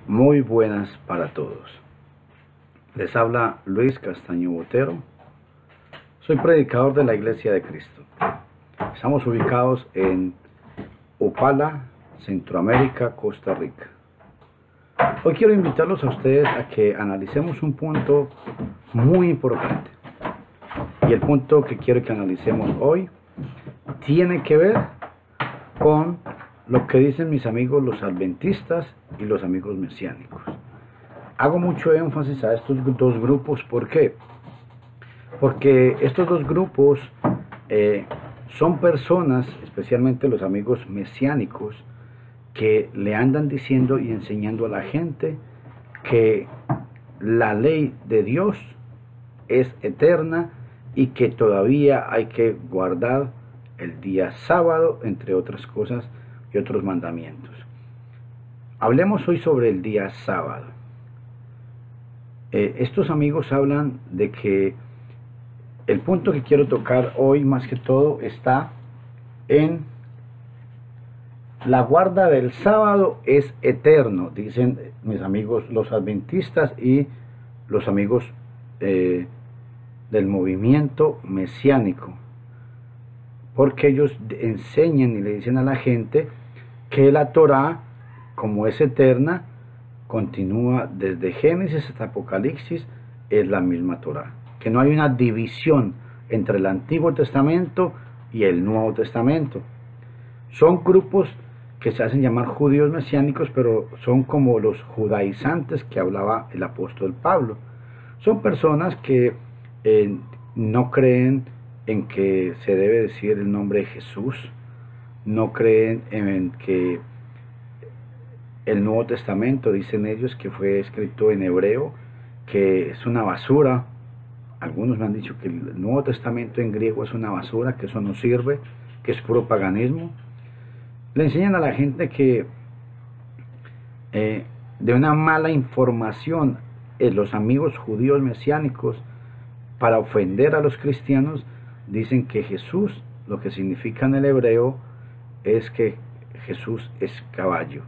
Muy buenas para todos. Les habla Luis Castaño Botero. Soy predicador de la Iglesia de Cristo. Estamos ubicados en Upala, Centroamérica, Costa Rica. Hoy quiero invitarlos a ustedes a que analicemos un punto muy importante. Y el punto que quiero que analicemos hoy tiene que ver con lo que dicen mis amigos los adventistas y los amigos mesiánicos. Hago mucho énfasis a estos dos grupos. ¿Por qué? Porque estos dos grupos son personas, especialmente los amigos mesiánicos, que le andan diciendo y enseñando a la gente que la ley de Dios es eterna y que todavía hay que guardar el día sábado, entre otras cosas, y otros mandamientos. Hablemos hoy sobre el día sábado. Estos amigos hablan de que el punto que quiero tocar hoy más que todo está en la guarda del sábado es eterno, dicen mis amigos los adventistas y los amigos del movimiento mesiánico, porque ellos enseñan y le dicen a la gente que la Torá, como es eterna, continúa desde Génesis hasta Apocalipsis, es la misma Torá, que no hay una división entre el Antiguo Testamento y el Nuevo Testamento. Son grupos que se hacen llamar judíos mesiánicos, pero son como los judaizantes que hablaba el apóstol Pablo. Son personas que no creen en que se debe decir el nombre de Jesús, no creen en que el Nuevo Testamento, dicen ellos, que fue escrito en hebreo, que es una basura. Algunos me han dicho que el Nuevo Testamento en griego es una basura, que eso no sirve, que es puro paganismo. Le enseñan a la gente que de una mala información, los amigos judíos mesiánicos, para ofender a los cristianos, dicen que Jesús, lo que significa en el hebreo, es que Jesús es caballo.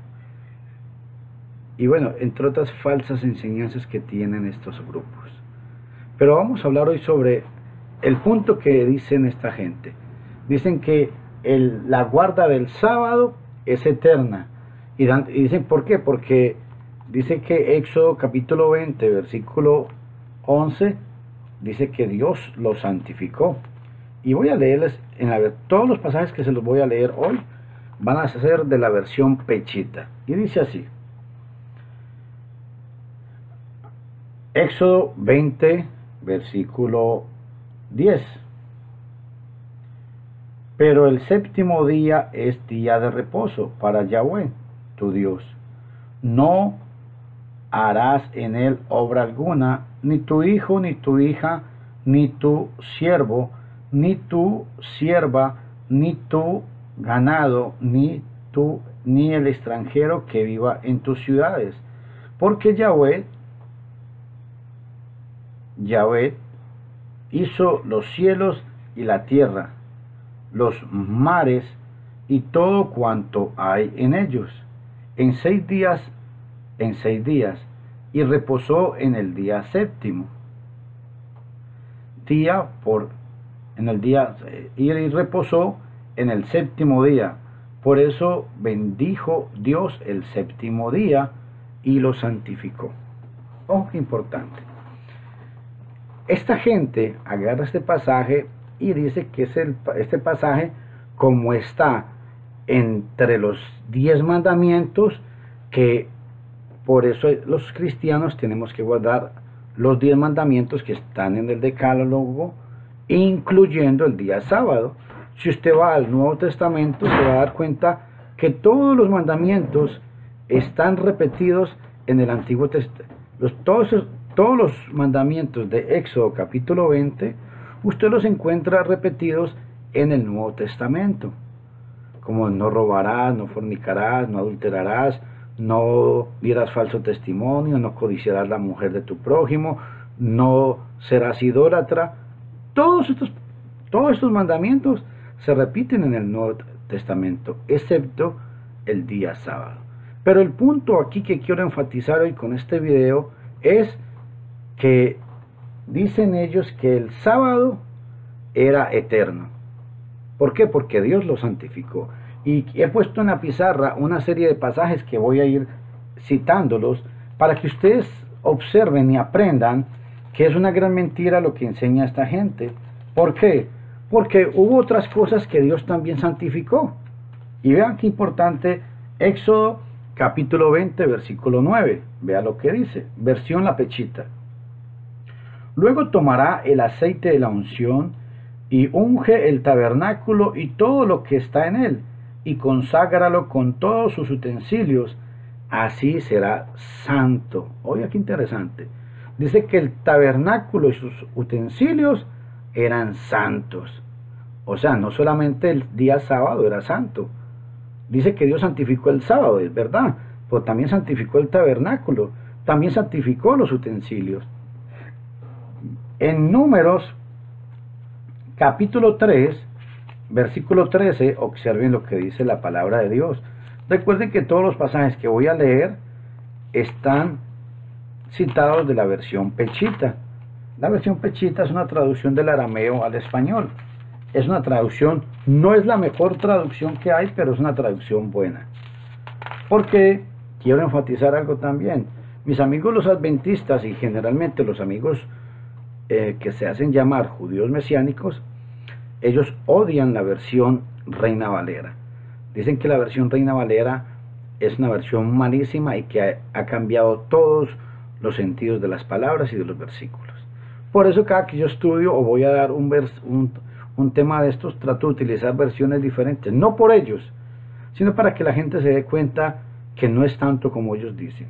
Y bueno, entre otras falsas enseñanzas que tienen estos grupos. Pero vamos a hablar hoy sobre el punto que dicen esta gente. Dicen que la guarda del sábado es eterna. Y dicen, ¿por qué? Porque dice que Éxodo capítulo 20, versículo 11, dice que Dios lo santificó. Y voy a leerles, todos los pasajes que se los voy a leer hoy, van a ser de la versión Pechita. Y dice así. Éxodo 20, versículo 10. Pero el séptimo día es día de reposo para Yahweh, tu Dios. No harás en él obra alguna, ni tu hijo, ni tu hija, ni tu siervo, ni tu sierva, ni tu ganado, ni el extranjero que viva en tus ciudades. Porque Yahweh hizo los cielos y la tierra, los mares y todo cuanto hay en ellos, en 6 días, y reposó en el día séptimo. Y reposó en el séptimo día. Por eso bendijo Dios el séptimo día y lo santificó. Oh, qué importante. Esta gente agarra este pasaje y dice que es este pasaje, como está entre los 10 mandamientos, que por eso los cristianos tenemos que guardar los 10 mandamientos que están en el Decálogo, incluyendo el día sábado. Si usted va al Nuevo Testamento, se va a dar cuenta que todos los mandamientos están repetidos en el Antiguo Testamento. Todos los mandamientos de Éxodo capítulo 20, usted los encuentra repetidos en el Nuevo Testamento, como no robarás, no fornicarás, no adulterarás, no dirás falso testimonio, no codiciarás la mujer de tu prójimo, no serás idólatra. Todos estos mandamientos se repiten en el Nuevo Testamento, excepto el día sábado. Pero el punto aquí que quiero enfatizar hoy con este video es que dicen ellos que el sábado era eterno. ¿Por qué? Porque Dios lo santificó. Y he puesto en la pizarra una serie de pasajes que voy a ir citándolos para que ustedes observen y aprendan que es una gran mentira lo que enseña esta gente. ¿Por qué? Porque hubo otras cosas que Dios también santificó. Y vean qué importante, Éxodo capítulo 20, versículo 9. Vea lo que dice, versión La Pechita. Luego tomará el aceite de la unción y unge el tabernáculo y todo lo que está en él, y conságralo con todos sus utensilios, así será santo. Oiga qué interesante. Dice que el tabernáculo y sus utensilios eran santos. O sea, no solamente el día sábado era santo. Dice que Dios santificó el sábado, es verdad, pero también santificó el tabernáculo, también santificó los utensilios. En Números capítulo 3, versículo 13, observen lo que dice la palabra de Dios. Recuerden que todos los pasajes que voy a leer están citados de la versión Pechita. La versión Pechita es una traducción del arameo al español. Es una traducción, no es la mejor traducción que hay, pero es una traducción buena. Porque quiero enfatizar algo también. Mis amigos los adventistas y generalmente los amigos que se hacen llamar judíos mesiánicos, ellos odian la versión Reina Valera. Dicen que la versión Reina Valera es una versión malísima y que ha cambiado todos los sentidos de las palabras y de los versículos. Por eso cada que yo estudio o voy a dar un tema de estos, trato de utilizar versiones diferentes, no por ellos, sino para que la gente se dé cuenta que no es tanto como ellos dicen.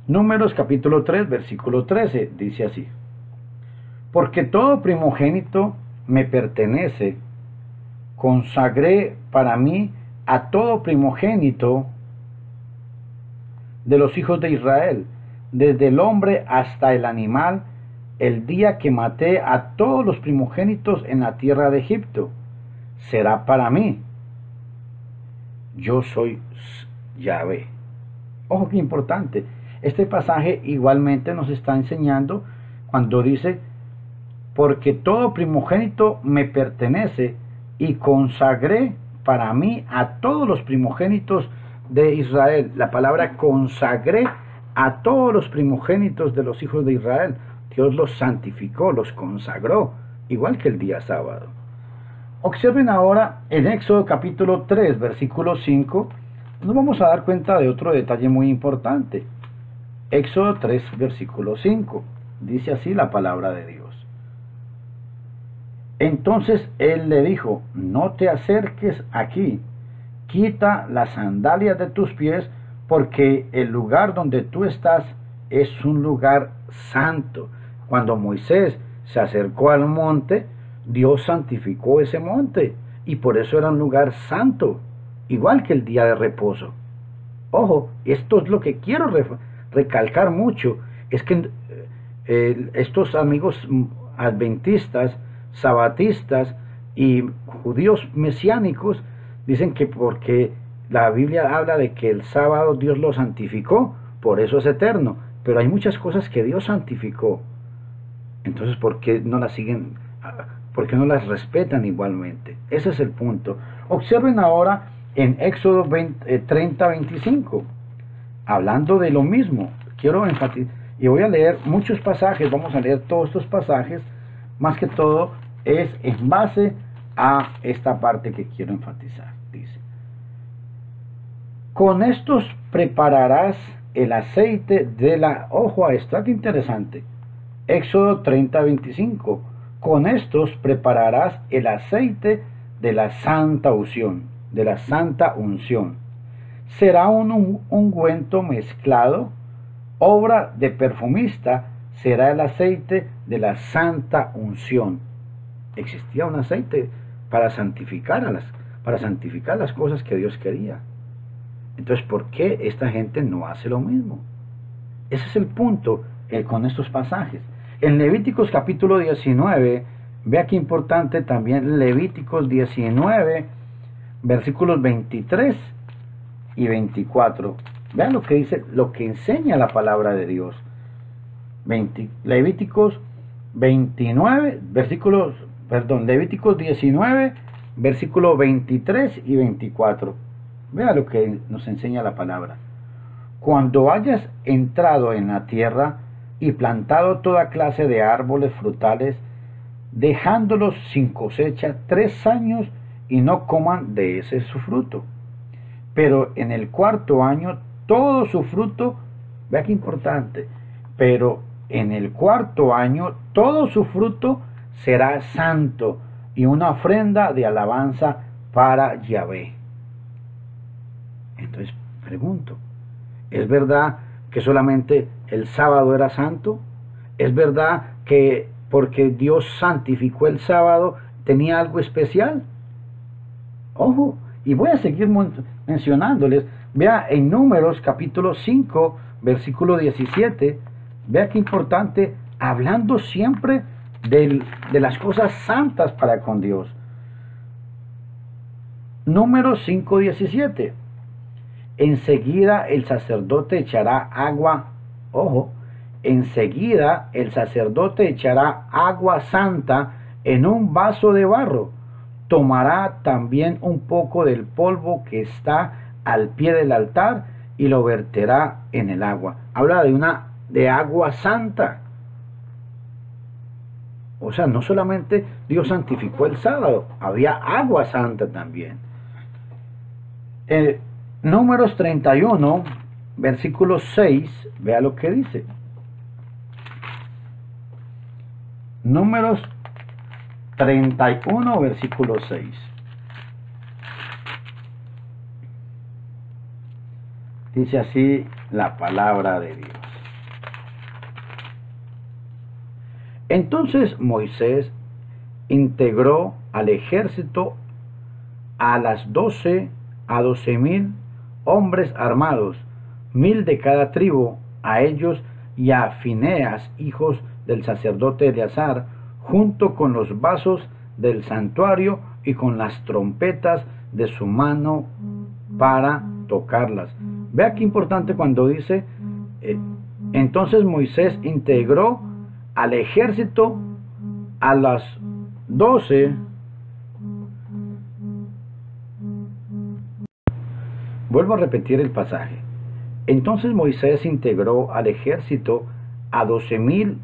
Números capítulo 3, versículo 13, dice así: porque todo primogénito me pertenece, consagré para mí a todo primogénito de los hijos de Israel, desde el hombre hasta el animal, el día que maté a todos los primogénitos en la tierra de Egipto, será para mí. Yo soy Yahvé. Ojo qué importante. Este pasaje igualmente nos está enseñando cuando dice, porque todo primogénito me pertenece y consagré para mí a todos los primogénitos de Israel. La palabra consagré a todos los primogénitos de los hijos de Israel. Dios los santificó, los consagró, igual que el día sábado. Observen ahora en Éxodo capítulo 3, versículo 5, nos vamos a dar cuenta de otro detalle muy importante. Éxodo 3, versículo 5, dice así la palabra de Dios. Entonces él le dijo, no te acerques aquí, quita las sandalias de tus pies, porque el lugar donde tú estás es un lugar santo. Cuando Moisés se acercó al monte, Dios santificó ese monte, y por eso era un lugar santo, igual que el día de reposo. Ojo, esto es lo que quiero recalcar mucho, es que estos amigos adventistas, sabatistas y judíos mesiánicos dicen que porque la Biblia habla de que el sábado Dios lo santificó, por eso es eterno, pero hay muchas cosas que Dios santificó. Entonces, ¿por qué no las siguen? ¿Por qué no las respetan igualmente? Ese es el punto. Observen ahora en Éxodo 30, 25, hablando de lo mismo. Quiero enfatizar, y voy a leer muchos pasajes, vamos a leer todos estos pasajes, más que todo es en base a esta parte que quiero enfatizar. Dice, con estos prepararás el aceite de la... Ojo a esto, qué interesante. Éxodo 30, 25. Con estos prepararás el aceite de la santa unción, de la santa unción. Será un ungüento mezclado, obra de perfumista, será el aceite de la santa unción. Existía un aceite para santificar las cosas que Dios quería. Entonces, ¿por qué esta gente no hace lo mismo? Ese es el punto con estos pasajes. En Levíticos capítulo 19, vea qué importante también Levíticos 19, versículos 23 y 24. Vean lo que dice, lo que enseña la palabra de Dios. Levíticos 29, Levíticos 19, versículos 23 y 24. Vean lo que nos enseña la palabra. Cuando hayas entrado en la tierra y plantado toda clase de árboles frutales, dejándolos sin cosecha 3 años, y no coman de ese su fruto. Pero en el 4.º año todo su fruto, vea qué importante, pero en el 4.º año todo su fruto será santo y una ofrenda de alabanza para Yahvé. Entonces pregunto, ¿es verdad que solamente el sábado era santo? ¿Es verdad que porque Dios santificó el sábado tenía algo especial? Ojo, y voy a seguir mencionándoles. Vea en Números capítulo 5, versículo 17. Vea qué importante, hablando siempre de las cosas santas para con Dios. Números 5, 17. Enseguida el sacerdote echará agua, ojo, enseguida el sacerdote echará agua santa en un vaso de barro. Tomará también un poco del polvo que está al pie del altar y lo verterá en el agua. Habla de agua santa. O sea, no solamente Dios santificó el sábado, había agua santa también. Números 31, versículo 6, vea lo que dice. Números 31, versículo 6. Dice así la palabra de Dios. Entonces Moisés integró al ejército a 12,000 hombres armados, 1,000 de cada tribu, a ellos y a Fineas, hijos del sacerdote Eleazar, junto con los vasos del santuario y con las trompetas de su mano para tocarlas. Vea qué importante cuando dice, entonces Moisés integró al ejército a las 12. Vuelvo a repetir el pasaje. Entonces Moisés integró al ejército a 12,000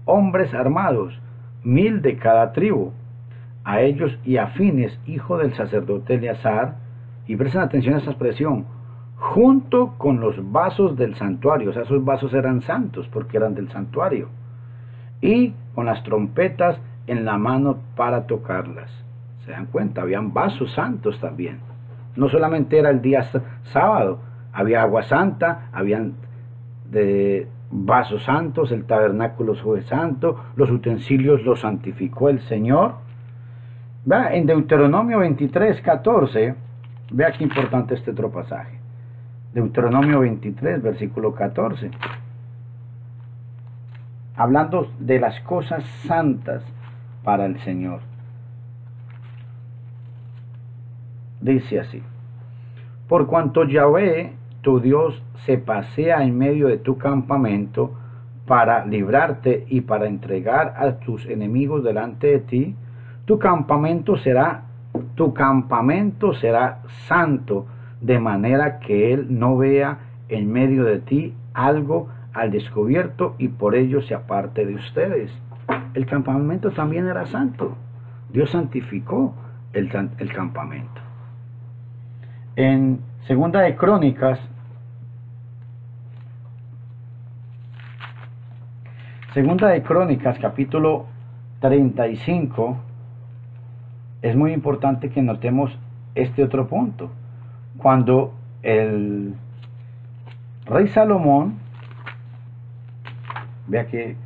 hombres armados, 1,000 de cada tribu, a ellos y a Fines, hijo del sacerdote Eleazar, y presten atención a esta expresión, junto con los vasos del santuario. O sea, esos vasos eran santos porque eran del santuario, y con las trompetas en la mano para tocarlas. ¿Se dan cuenta? Habían vasos santos también. No solamente era el día sábado, había agua santa, habían vasos santos, el tabernáculo fue santo, los utensilios los santificó el Señor. Vea, en Deuteronomio 23, 14, vea qué importante este otro pasaje. Deuteronomio 23, versículo 14. Hablando de las cosas santas para el Señor. Dice así: por cuanto Yahvé, tu Dios, se pasea en medio de tu campamento para librarte y para entregar a tus enemigos delante de ti, tu campamento será santo, de manera que él no vea en medio de ti algo al descubierto y por ello se aparte de ustedes. El campamento también era santo. Dios santificó el campamento. En Segunda de Crónicas, capítulo 35, es muy importante que notemos este otro punto. Cuando el rey Salomón, vea que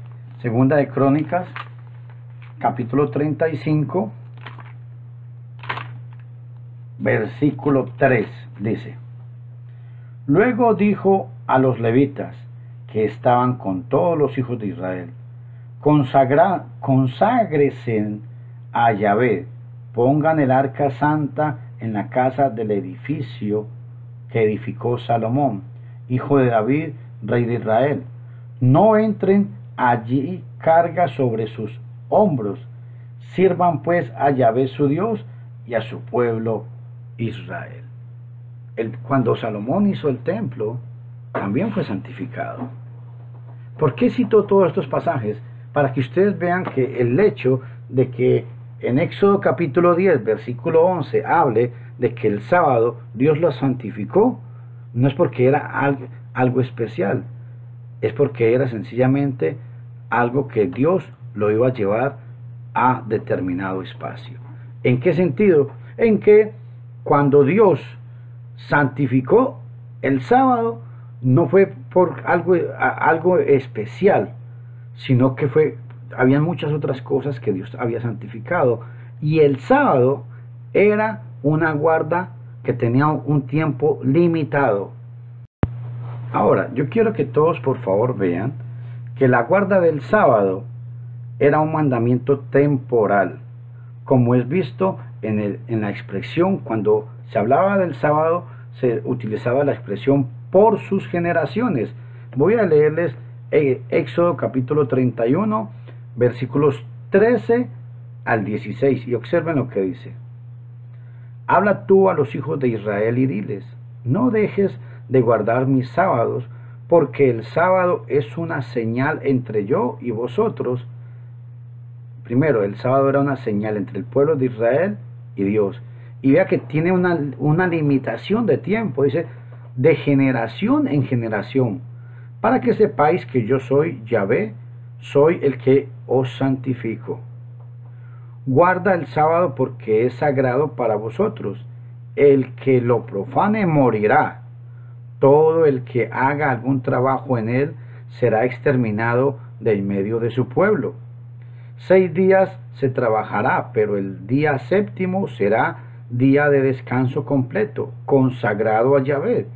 Segunda de Crónicas, capítulo 35, versículo 3, dice: luego dijo a los levitas que estaban con todos los hijos de Israel: conságresen a Yahvé, pongan el arca santa en la casa del edificio que edificó Salomón, hijo de David, rey de Israel. No entren allí carga sobre sus hombros. Sirvan pues a Yahvé su Dios y a su pueblo Israel. Cuando Salomón hizo el templo, también fue santificado. ¿Por qué cito todos estos pasajes? Para que ustedes vean que el hecho de que en Éxodo capítulo 10, versículo 11, hable de que el sábado Dios lo santificó, no es porque era algo especial, es porque era sencillamente algo que Dios lo iba a llevar a determinado espacio. ¿En qué sentido? En que cuando Dios santificó el sábado, no fue por algo especial, sino que habían muchas otras cosas que Dios había santificado, y el sábado era una guarda que tenía un tiempo limitado. Ahora, yo quiero que todos por favor vean que la guarda del sábado era un mandamiento temporal, como es visto en la expresión. Cuando se hablaba del sábado, se utilizaba la expresión por sus generaciones. Voy a leerles Éxodo capítulo 31, versículos 13 al 16, y observen lo que dice. Habla tú a los hijos de Israel y diles: no dejes de guardar mis sábados, porque el sábado es una señal entre yo y vosotros. Primero, el sábado era una señal entre el pueblo de Israel y Dios. Y vea que tiene una limitación de tiempo. Dice, de generación en generación, para que sepáis que yo soy Yahvé, soy el que os santifico. Guarda el sábado porque es sagrado para vosotros. El que lo profane morirá. Todo el que haga algún trabajo en él será exterminado de en medio de su pueblo. 6 días se trabajará, pero el día séptimo será día de descanso completo, consagrado a Yahvé.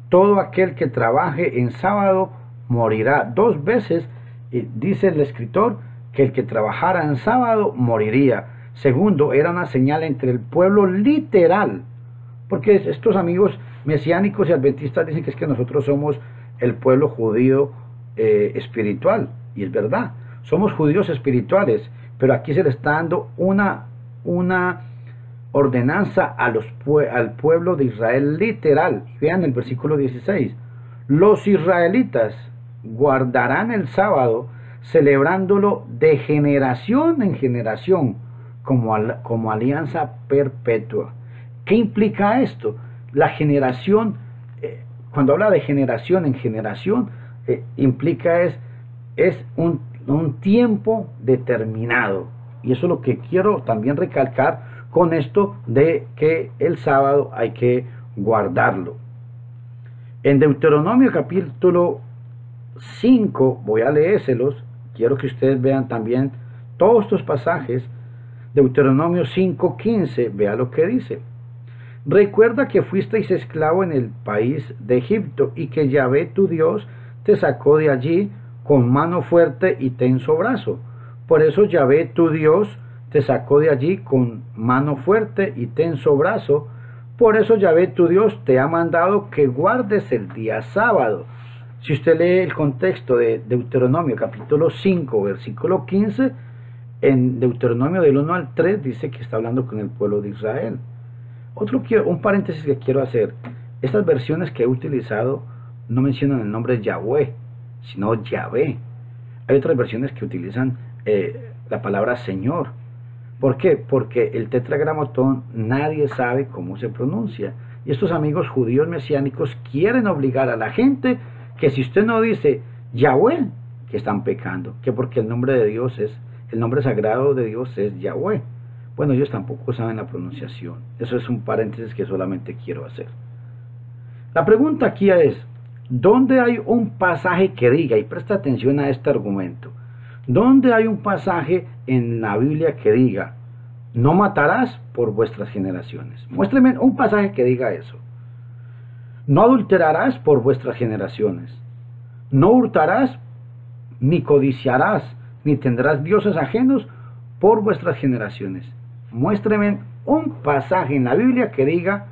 Todo aquel que trabaje en sábado morirá. 2 veces dice el escritor que el que trabajara en sábado moriría. Segundo, era una señal entre el pueblo literal, porque estos amigos mesiánicos y adventistas dicen que es que nosotros somos el pueblo judío espiritual, y es verdad, somos judíos espirituales, pero aquí se le está dando una ordenanza al pueblo de Israel literal. Vean el versículo 16. Los israelitas guardarán el sábado, celebrándolo de generación en generación, como alianza perpetua. ¿Qué implica esto? La generación, cuando habla de generación en generación, implica es un tiempo determinado. Y eso es lo que quiero también recalcar con esto de que el sábado hay que guardarlo. En Deuteronomio capítulo 5, voy a leérselos, quiero que ustedes vean también todos estos pasajes. Deuteronomio 5:15, vea lo que dice. Recuerda que fuisteis esclavo en el país de Egipto, y que Yahvé tu Dios te sacó de allí con mano fuerte y tenso brazo. Por eso Yahvé tu Dios te sacó de allí con mano fuerte y tenso brazo. Por eso Yahvé tu Dios te ha mandado que guardes el día sábado. Si usted lee el contexto de Deuteronomio capítulo 5, versículo 15, en Deuteronomio del 1 al 3 dice que está hablando con el pueblo de Israel. Un paréntesis que quiero hacer. Estas versiones que he utilizado no mencionan el nombre Yahweh, sino Yahvé. Hay otras versiones que utilizan la palabra Señor. ¿Por qué? Porque el tetragramatón nadie sabe cómo se pronuncia. Y estos amigos judíos mesiánicos quieren obligar a la gente que si usted no dice Yahweh, que están pecando, que porque el nombre de Dios el nombre sagrado de Dios es Yahweh. Bueno, ellos tampoco saben la pronunciación. Eso es un paréntesis que solamente quiero hacer. La pregunta aquí es, ¿dónde hay un pasaje que diga, y presta atención a este argumento, ¿dónde hay un pasaje en la Biblia que diga, no matarás por vuestras generaciones? Muéstreme un pasaje que diga eso. No adulterarás por vuestras generaciones. No hurtarás, ni codiciarás, ni tendrás dioses ajenos por vuestras generaciones. Muéstreme un pasaje en la Biblia que diga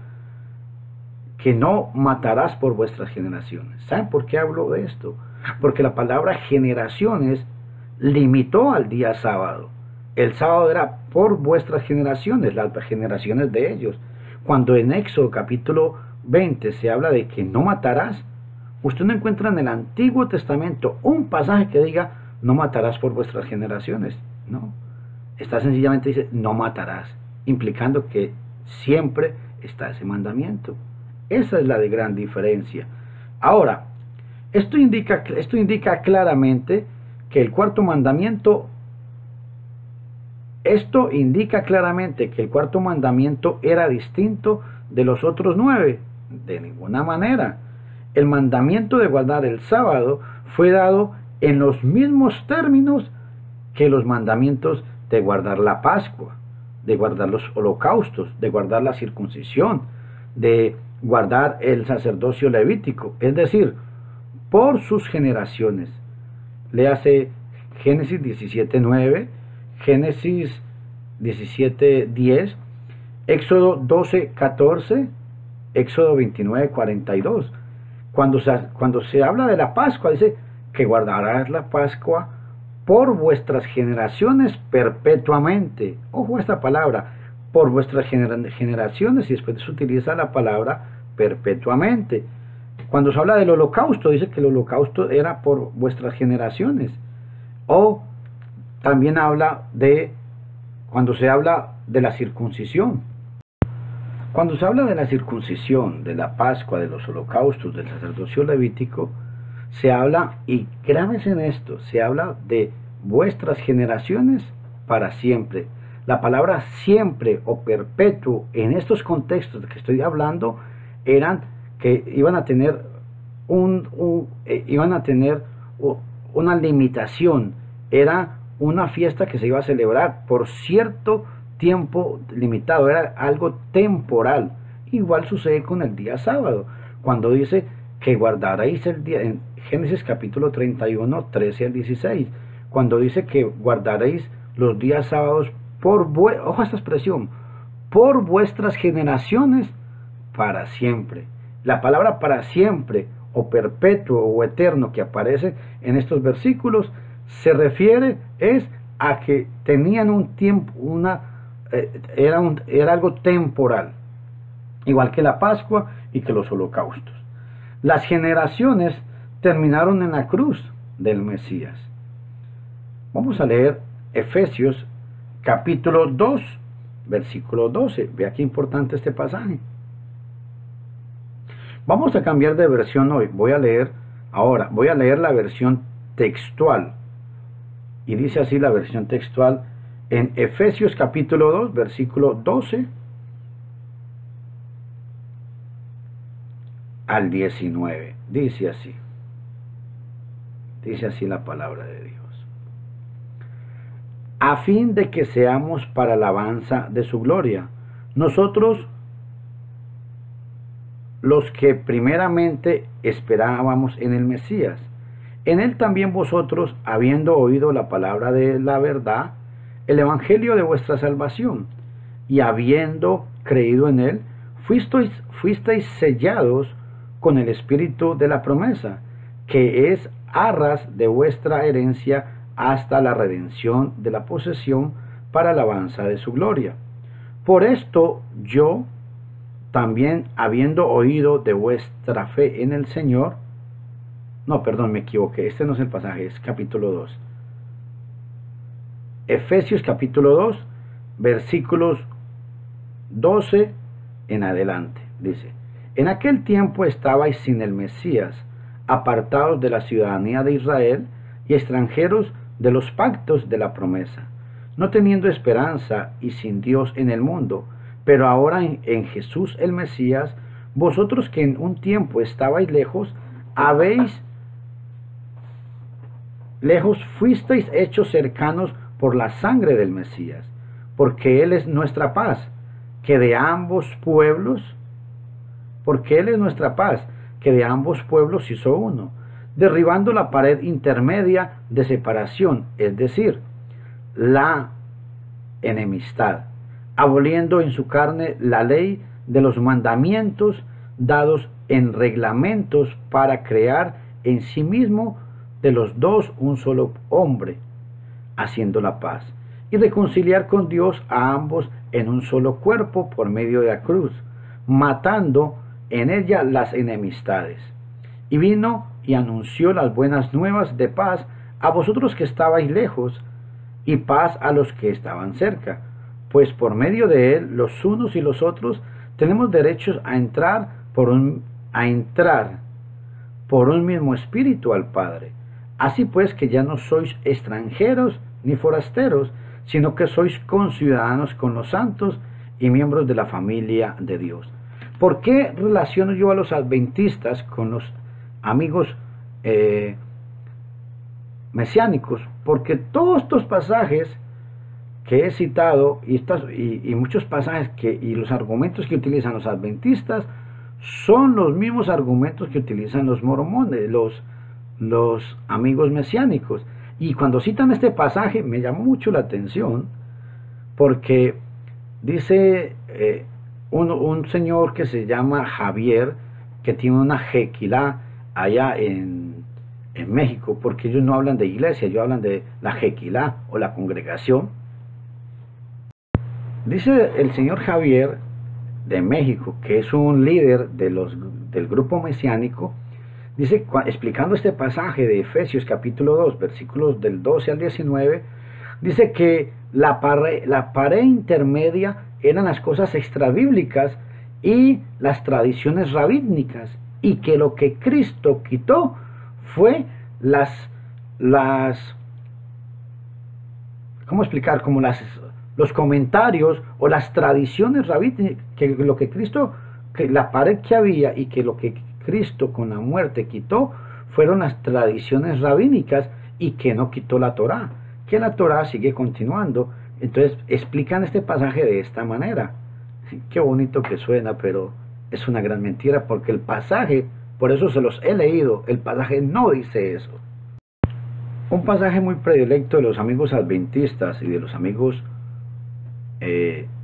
que no matarás por vuestras generaciones. ¿Saben por qué hablo de esto? Porque la palabra generaciones limitó al día sábado. El sábado era por vuestras generaciones, las generaciones de ellos. Cuando en Éxodo capítulo 20 se habla de que no matarás, usted no encuentra en el Antiguo Testamento un pasaje que diga no matarás por vuestras generaciones. No, está sencillamente dice no matarás, implicando que siempre está ese mandamiento. Esa es la de gran diferencia. Ahora, esto indica claramente que el cuarto mandamiento era distinto de los otros 9. De ninguna manera. El mandamiento de guardar el sábado fue dado en los mismos términos que los mandamientos de guardar la Pascua, de guardar los holocaustos, de guardar la circuncisión, de guardar el sacerdocio levítico, es decir, por sus generaciones. Léase Génesis 17:9, Génesis 17:10, Éxodo 12:14, Éxodo 29:42. Cuando se habla de la Pascua, dice que guardarás la Pascua por vuestras generaciones perpetuamente. Ojo a esta palabra, por vuestras generaciones, y después se utiliza la palabra perpetuamente. Cuando se habla del holocausto, dice que el holocausto era por vuestras generaciones. O también habla de, cuando se habla de la circuncisión. Cuando se habla de la circuncisión, de la Pascua, de los holocaustos, del sacerdocio levítico, se habla, y grábense en esto, se habla de vuestras generaciones para siempre. La palabra siempre o perpetuo en estos contextos de que estoy hablando eran que iban a tener una limitación. Era una fiesta que se iba a celebrar por cierto tiempo limitado, era algo temporal. Igual sucede con el día sábado, cuando dice que guardaréis el día, en Génesis capítulo 31, 13 al 16, cuando dice que guardaréis los días sábados ojo a esta expresión, por vuestras generaciones para siempre. La palabra para siempre o perpetuo o eterno que aparece en estos versículos se refiere a que tenían un tiempo, era algo temporal, igual que la Pascua y que los holocaustos. Las generaciones terminaron en la cruz del Mesías. Vamos a leer Efesios capítulo 2, versículo 12. Vea qué importante este pasaje. Vamos a cambiar de versión hoy. Voy a leer la versión textual. Y dice así la versión textual en Efesios capítulo 2, versículo 12 al 19. Dice así la palabra de Dios. A fin de que seamos para alabanza de su gloria, nosotros los que primeramente esperábamos en el Mesías. En él también vosotros, habiendo oído la palabra de la verdad, el evangelio de vuestra salvación, y habiendo creído en él, fuisteis sellados con el espíritu de la promesa, que es arras de vuestra herencia hasta la redención de la posesión para alabanza de su gloria. Por esto yo, también habiendo oído de vuestra fe en el Señor, no, perdón, me equivoqué, este no es el pasaje, es capítulo 2. Efesios capítulo 2, versículos 12 en adelante, dice: en aquel tiempo estabais sin el Mesías, apartados de la ciudadanía de Israel y extranjeros de los pactos de la promesa, no teniendo esperanza y sin Dios en el mundo. Pero ahora en Jesús el Mesías, vosotros que en un tiempo estabais lejos, fuisteis hechos cercanos por la sangre del Mesías, porque Él es nuestra paz, que de ambos pueblos hizo uno, derribando la pared intermedia de separación, es decir, la enemistad, aboliendo en su carne la ley de los mandamientos dados en reglamentos para crear en sí mismo de los dos un solo hombre, haciendo la paz, y reconciliar con Dios a ambos en un solo cuerpo por medio de la cruz, matando en ella las enemistades. Y vino y anunció las buenas nuevas de paz a vosotros que estabais lejos, y paz a los que estaban cerca, pues por medio de él los unos y los otros tenemos derechos a entrar por un mismo espíritu al Padre. Así pues que ya no sois extranjeros ni forasteros, sino que sois conciudadanos con los santos y miembros de la familia de Dios. ¿Por qué relaciono yo a los adventistas con los amigos mesiánicos? Porque todos estos pasajes que he citado y muchos pasajes y los argumentos que utilizan los adventistas son los mismos argumentos que utilizan los mormones, los amigos mesiánicos. Y cuando citan este pasaje me llamó mucho la atención, porque dice un señor que se llama Javier, que tiene una jequilá allá en México, porque ellos no hablan de iglesia, ellos hablan de la jequilá o la congregación. Dice el señor Javier de México, que es un líder del grupo mesiánico, dice, explicando este pasaje de Efesios capítulo 2, versículos del 12 al 19, dice que la pared intermedia eran las cosas extrabíblicas y las tradiciones rabínicas, y que lo que Cristo quitó fue ¿cómo explicar? Como los comentarios o las tradiciones rabínicas, que lo que Cristo, que la pared que había y que lo que Cristo con la muerte quitó fueron las tradiciones rabínicas, y que no quitó la Torá, que la Torá sigue continuando. Entonces explican este pasaje de esta manera. Qué bonito que suena, pero es una gran mentira, porque el pasaje, por eso se los he leído, el pasaje no dice eso. Un pasaje muy predilecto de los amigos adventistas y de los amigos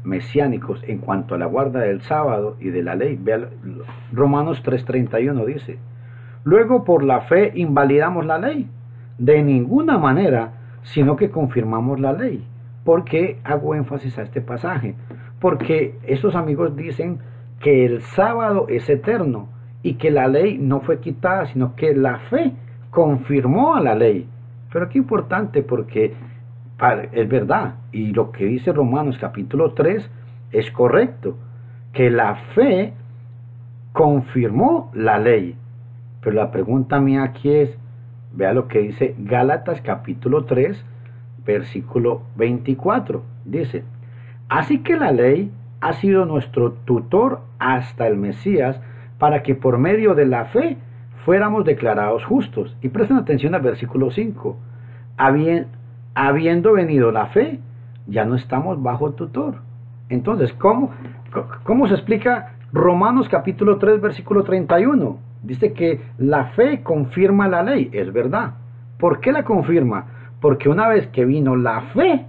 mesiánicos en cuanto a la guarda del sábado y de la ley. Vean, Romanos 3:31 dice: luego por la fe invalidamos la ley, de ninguna manera, sino que confirmamos la ley. ¿Por qué hago énfasis a este pasaje? Porque estos amigos dicen que el sábado es eterno y que la ley no fue quitada, sino que la fe confirmó a la ley. Pero qué importante, porque es verdad, y lo que dice Romanos capítulo 3 es correcto, que la fe confirmó la ley. Pero la pregunta mía aquí es, vea lo que dice Gálatas capítulo 3, versículo 24. Dice: así que la ley ha sido nuestro tutor hasta el Mesías, para que por medio de la fe fuéramos declarados justos. Y presten atención al versículo 5. Habiendo venido la fe, ya no estamos bajo tutor. Entonces, ¿cómo se explica Romanos capítulo 3, versículo 31? Dice que la fe confirma la ley. Es verdad. ¿Por qué la confirma? Porque una vez que vino la fe,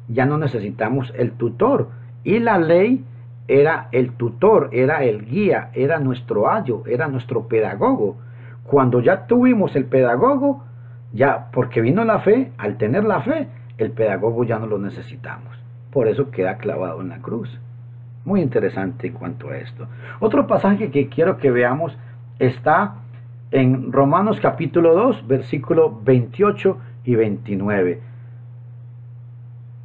ya no necesitamos el tutor. Y la ley era el tutor, era el guía, era nuestro ayo, era nuestro pedagogo. Cuando ya tuvimos el pedagogo, ya, porque vino la fe, al tener la fe, el pedagogo ya no lo necesitamos. Por eso queda clavado en la cruz. Muy interesante en cuanto a esto. Otro pasaje que quiero que veamos está en Romanos capítulo 2, versículo 28 y 29.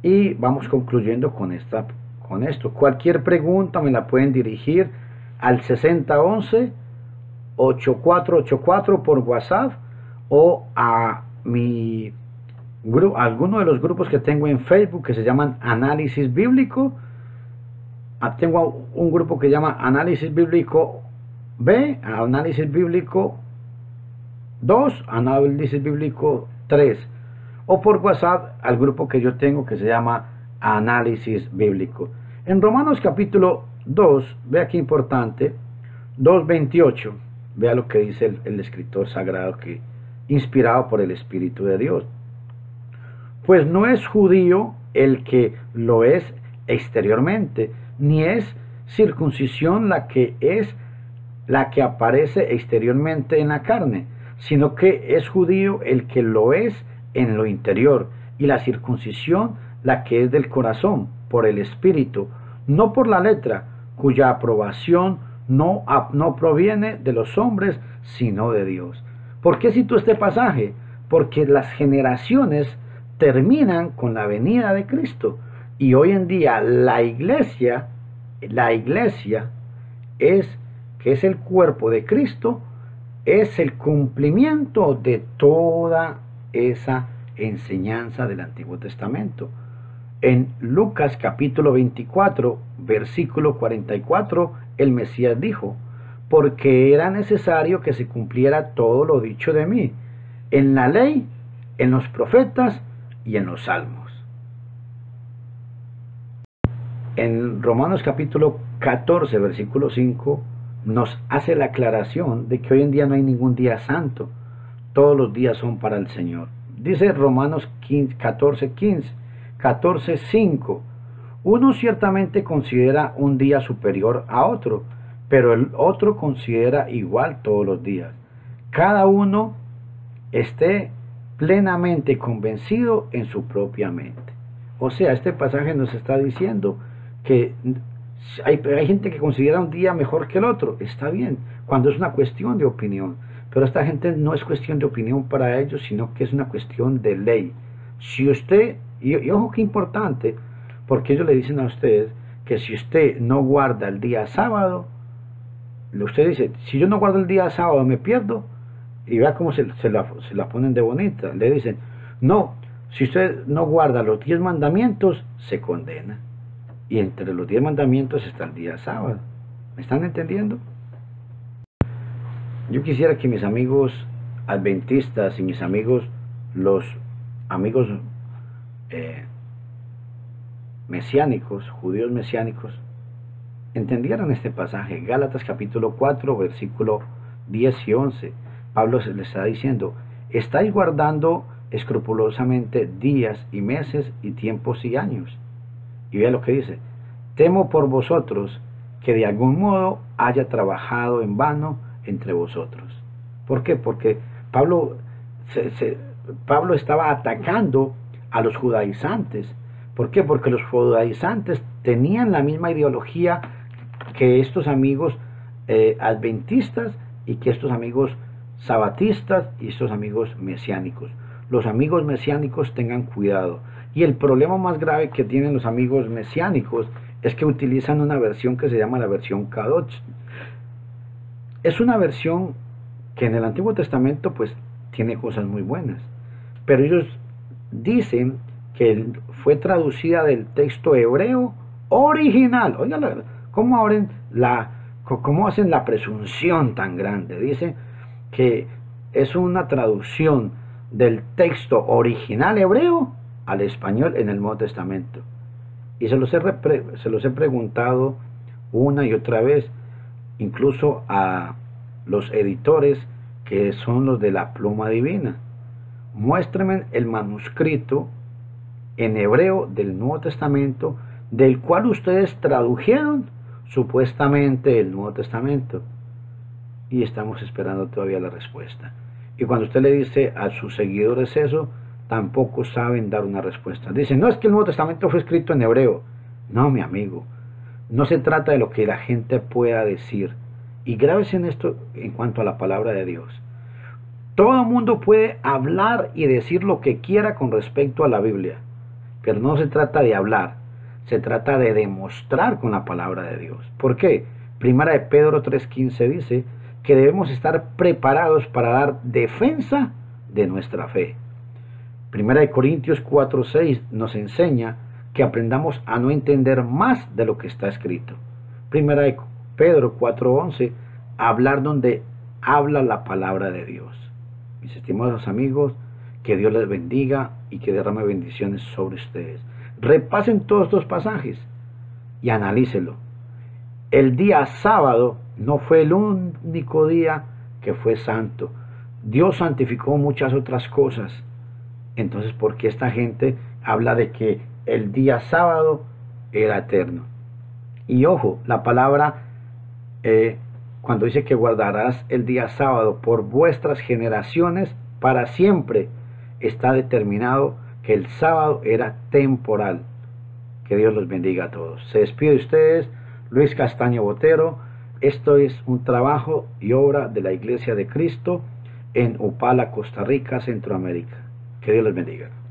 Y vamos concluyendo con esto. Cualquier pregunta me la pueden dirigir al 6011-8484 por WhatsApp, o a alguno de los grupos que tengo en Facebook que se llaman Análisis Bíblico. Tengo un grupo que se llama Análisis Bíblico B, Análisis Bíblico 2, Análisis Bíblico 3, o por WhatsApp al grupo que yo tengo que se llama Análisis Bíblico. En Romanos capítulo 2, vea qué importante, 2:28, vea lo que dice el escritor sagrado, inspirado por el Espíritu de Dios. Pues no es judío el que lo es exteriormente, ni es circuncisión la que es la que aparece exteriormente en la carne, sino que es judío el que lo es en lo interior, y la circuncisión la que es del corazón, por el Espíritu, no por la letra, cuya aprobación no proviene de los hombres, sino de Dios. ¿Por qué cito este pasaje? Porque las generaciones terminan con la venida de Cristo, y hoy en día la iglesia es, que es el cuerpo de Cristo, es el cumplimiento de toda esa enseñanza del Antiguo Testamento. En Lucas capítulo 24, versículo 44, el Mesías dijo: porque era necesario que se cumpliera todo lo dicho de mí, en la ley, en los profetas y en los salmos. En Romanos capítulo 14, versículo 5, nos hace la aclaración de que hoy en día no hay ningún día santo. Todos los días son para el Señor. Dice Romanos 14, 5. Uno ciertamente considera un día superior a otro, pero el otro considera igual todos los días. Cada uno esté plenamente convencido en su propia mente. O sea, este pasaje nos está diciendo que hay gente que considera un día mejor que el otro. Está bien, cuando es una cuestión de opinión. Pero esta gente no es cuestión de opinión para ellos, sino que es una cuestión de ley. Si usted, y ojo que importante, porque ellos le dicen a ustedes que si usted no guarda el día sábado, usted dice, si yo no guardo el día sábado me pierdo, y vea cómo se la ponen de bonita. Le dicen, no, si usted no guarda los 10 mandamientos, se condena. Y entre los 10 mandamientos está el día sábado. ¿Me están entendiendo? Yo quisiera que mis amigos adventistas y mis amigos, los amigos mesiánicos, judíos mesiánicos, entendieran este pasaje. Gálatas capítulo 4, versículo 10 y 11. Pablo les está diciendo, estáis guardando escrupulosamente días y meses y tiempos y años. Y vea lo que dice, temo por vosotros que de algún modo haya trabajado en vano entre vosotros. ¿Por qué? Porque Pablo estaba atacando a los judaizantes. ¿Por qué? Porque los judaizantes tenían la misma ideología que estos amigos adventistas y que estos amigos sabatistas y estos amigos mesiánicos. Los amigos mesiánicos tengan cuidado. Y el problema más grave que tienen los amigos mesiánicos es que utilizan una versión que se llama la versión Kadosh. Es una versión que en el Antiguo Testamento pues tiene cosas muy buenas, pero ellos dicen que fue traducida del texto hebreo original. Oigan, ¿cómo hacen la presunción tan grande? Dicen que es una traducción del texto original hebreo al español en el Nuevo Testamento. Y se los he preguntado una y otra vez, incluso a los editores que son los de la Pluma Divina. Muéstrenme el manuscrito en hebreo del Nuevo Testamento del cual ustedes tradujeron supuestamente el Nuevo Testamento. Y estamos esperando todavía la respuesta. Y cuando usted le dice a sus seguidores eso, tampoco saben dar una respuesta. Dicen, no, es que el Nuevo Testamento fue escrito en hebreo. No, mi amigo, no se trata de lo que la gente pueda decir. Y grábese en esto en cuanto a la palabra de Dios. Todo el mundo puede hablar y decir lo que quiera con respecto a la Biblia. Pero no se trata de hablar, se trata de demostrar con la palabra de Dios. ¿Por qué? Primera de Pedro 3:15 dice que debemos estar preparados para dar defensa de nuestra fe. Primera de Corintios 4:6 nos enseña que aprendamos a no entender más de lo que está escrito. Primera de Pedro 4:11, hablar donde habla la palabra de Dios. Mis estimados amigos, que Dios les bendiga y que derrame bendiciones sobre ustedes. Repasen todos estos pasajes y analícenlo. El día sábado no fue el único día que fue santo. Dios santificó muchas otras cosas. Entonces, ¿por qué esta gente habla de que el día sábado era eterno? Y ojo, la palabra cuando dice que guardarás el día sábado por vuestras generaciones para siempre, está determinado que el sábado era temporal. Que Dios los bendiga a todos. Se despide de ustedes, Luis Castaño Botero. Esto es un trabajo y obra de la Iglesia de Cristo en Upala, Costa Rica, Centroamérica. Que Dios los bendiga.